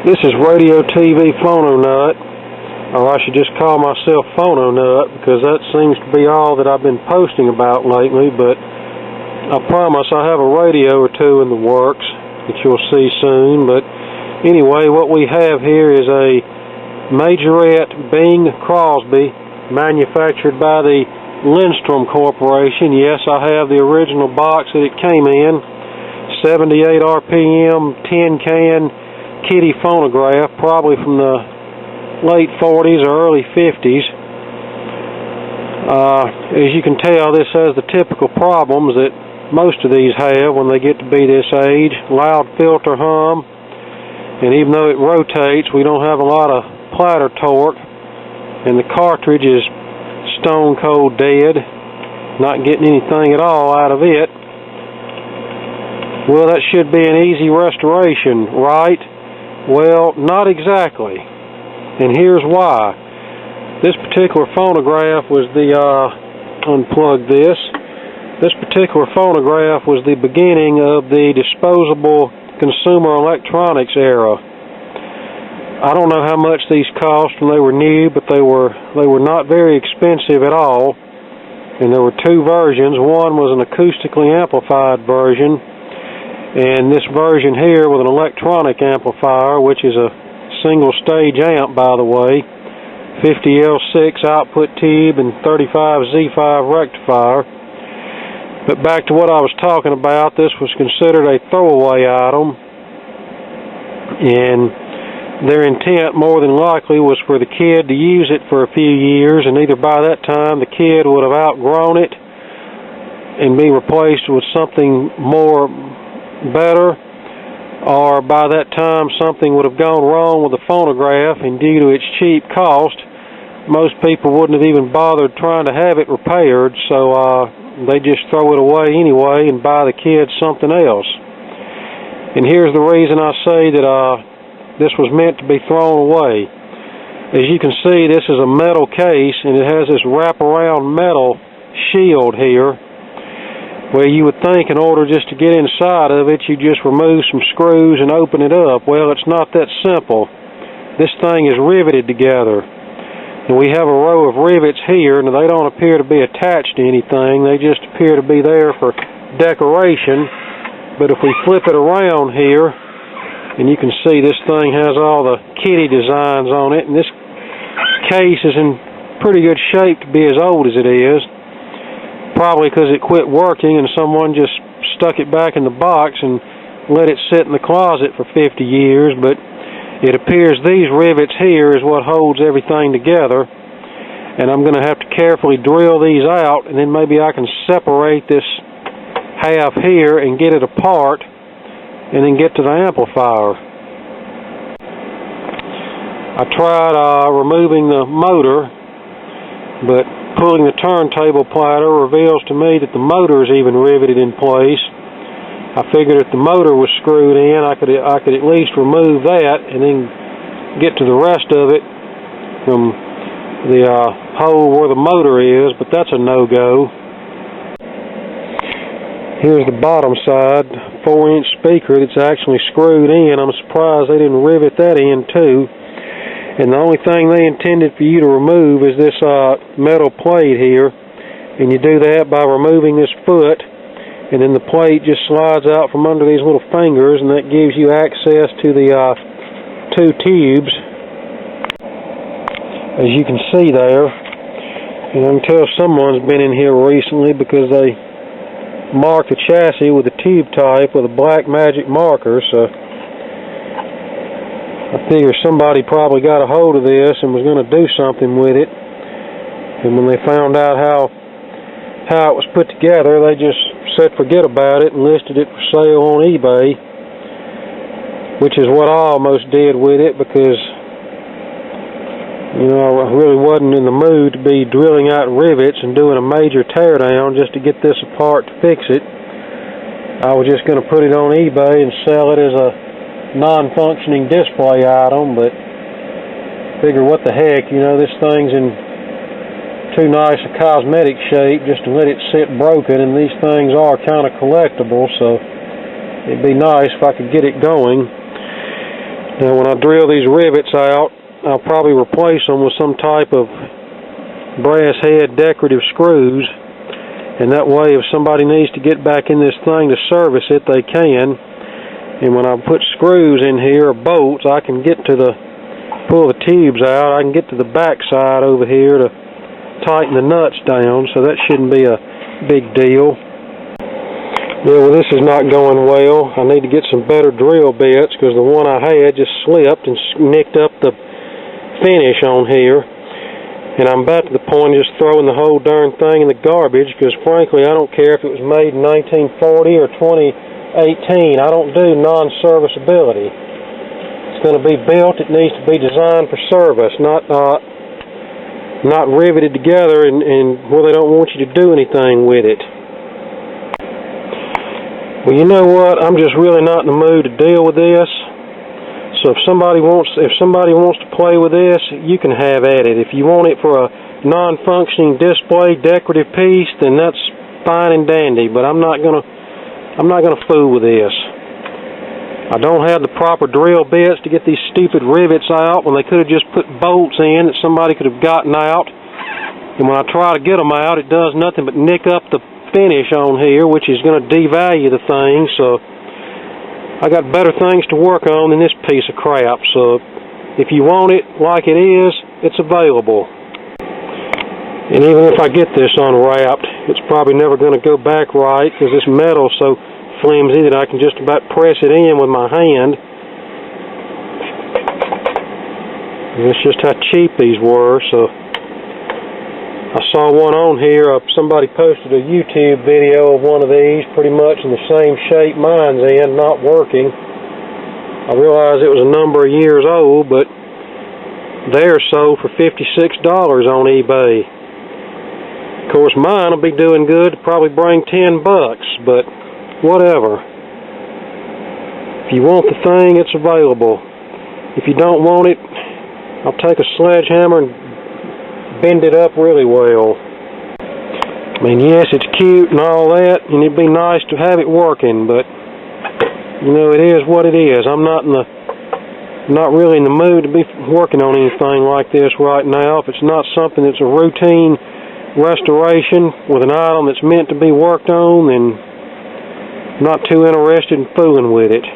This is Radio TV Phono Nut, or I should just call myself Phono Nut because that seems to be all that I've been posting about lately, but I promise I have a radio or two in the works that you'll see soon. But anyway, what we have here is a Majorette Bing Crosby manufactured by the Lindstrom Corporation. Yes, I have the original box that it came in. 78 RPM, tin can kitty phonograph, probably from the late 40s or early 50s. As you can tell, this has the typical problems that most of these have when they get to be this age. Loud filter hum, and even though it rotates, we don't have a lot of platter torque, and the cartridge is stone cold dead, not getting anything at all out of it. Well, that should be an easy restoration, right? Well, not exactly, and here's why. This particular phonograph was the, unplug this. This particular phonograph was the beginning of the disposable consumer electronics era. I don't know how much these cost when they were new, but they were not very expensive at all, and there were two versions. One was an acoustically amplified version, and this version here with an electronic amplifier, which is a single stage amp, by the way, 50L6 output tube and 35Z5 rectifier. But back to what I was talking about, this was considered a throwaway item, and their intent more than likely was for the kid to use it for a few years, and either by that time the kid would have outgrown it and be replaced with something more better, or by that time something would have gone wrong with the phonograph, and due to its cheap cost, most people wouldn't have even bothered trying to have it repaired, so they just throw it away anyway and buy the kids something else. And here's the reason I say that this was meant to be thrown away. As you can see, this is a metal case, and it has this wraparound metal shield here, where you would think in order just to get inside of it, you just remove some screws and open it up. Well, it's not that simple. This thing is riveted together. And we have a row of rivets here, and they don't appear to be attached to anything. They just appear to be there for decoration. But if we flip it around here, and you can see this thing has all the kitty designs on it, and this case is in pretty good shape to be as old as it is. Probably because it quit working and someone just stuck it back in the box and let it sit in the closet for 50 years, but it appears these rivets here is what holds everything together, and I'm going to have to carefully drill these out, and then maybe I can separate this half here and get it apart and then get to the amplifier. I tried removing the motor, but pulling the turntable platter reveals to me that the motor is even riveted in place. I figured if the motor was screwed in, I could at least remove that and then get to the rest of it from the hole where the motor is, but that's a no-go. Here's the bottom side, 4-inch speaker that's actually screwed in. I'm surprised they didn't rivet that in too. And the only thing they intended for you to remove is this metal plate here. And you do that by removing this foot, and then the plate just slides out from under these little fingers, and that gives you access to the two tubes, as you can see there. And I can tell someone's been in here recently because they marked the chassis with a tube type with a black magic marker, so I figure somebody probably got a hold of this and was going to do something with it. And when they found out how it was put together, they just said forget about it and listed it for sale on eBay, which is what I almost did with it because, you know, I really wasn't in the mood to be drilling out rivets and doing a major teardown just to get this apart to fix it. I was just going to put it on eBay and sell it as a non-functioning display item, but figure what the heck, you know, this thing's in too nice a cosmetic shape just to let it sit broken, and these things are kind of collectible, so it'd be nice if I could get it going. Now when I drill these rivets out, I'll probably replace them with some type of brass head decorative screws, and that way if somebody needs to get back in this thing to service it, they can. And when I put screws in here, or bolts, I can get to pull the tubes out, I can get to the back side over here to tighten the nuts down, so that shouldn't be a big deal. Yeah, well, this is not going well. I need to get some better drill bits, because the one I had just slipped and nicked up the finish on here. And I'm about to the point of just throwing the whole darn thing in the garbage, because frankly I don't care if it was made in 1940 or 2018. I don't do non-serviceability. It's going to be built, it needs to be designed for service, not riveted together and where they don't want you to do anything with it. Well, you know what? I'm just really not in the mood to deal with this. So if somebody wants to play with this, you can have at it. If you want it for a non-functioning display decorative piece, then that's fine and dandy. But I'm not gonna fool with this. I don't have the proper drill bits to get these stupid rivets out when they could have just put bolts in that somebody could have gotten out. And when I try to get them out, it does nothing but nick up the finish on here, which is going to devalue the thing. So I got better things to work on than this piece of crap. So if you want it like it is, it's available. And even if I get this unwrapped, it's probably never going to go back right, because this metal's so flimsy that I can just about press it in with my hand. And that's just how cheap these were. So I saw one on here, somebody posted a YouTube video of one of these, pretty much in the same shape mine's in, not working. I realized it was a number of years old, but they're sold for $56 on eBay. Of course, mine will be doing good to probably bring $10, but whatever. If you want the thing, it's available. If you don't want it, I'll take a sledgehammer and bend it up really well. I mean, yes, it's cute and all that, and it'd be nice to have it working, but you know, it is what it is. I'm not really in the mood to be working on anything like this right now. If it's not something that's a routine restoration with an item that's meant to be worked on, then I'm not too interested in fooling with it.